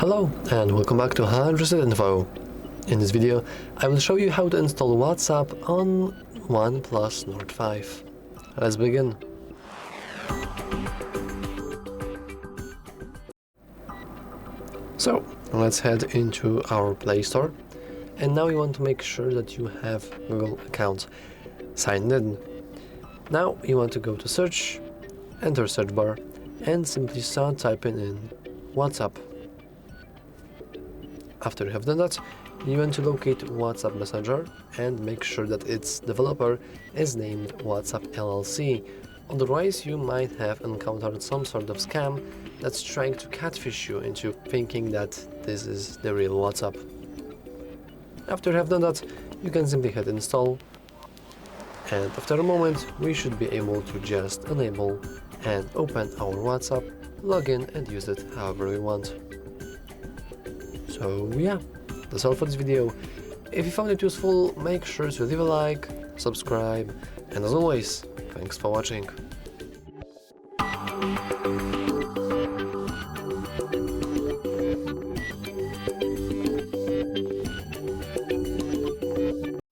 Hello and welcome back to HardReset.Info. In this video, I will show you how to install WhatsApp on OnePlus Nord 5. Let's begin. So, let's head into our Play Store, and now you want to make sure that you have Google account signed in. Now you want to go to search, enter search bar, and simply start typing in WhatsApp. After you have done that, you want to locate WhatsApp Messenger and make sure that its developer is named WhatsApp LLC. Otherwise, you might have encountered some sort of scam that's trying to catfish you into thinking that this is the real WhatsApp. After you have done that, you can simply hit install, and after a moment, we should be able to just enable and open our WhatsApp, log in and use it however we want. So yeah, that's all for this video. If you found it useful, make sure to leave a like, subscribe, and as always, thanks for watching.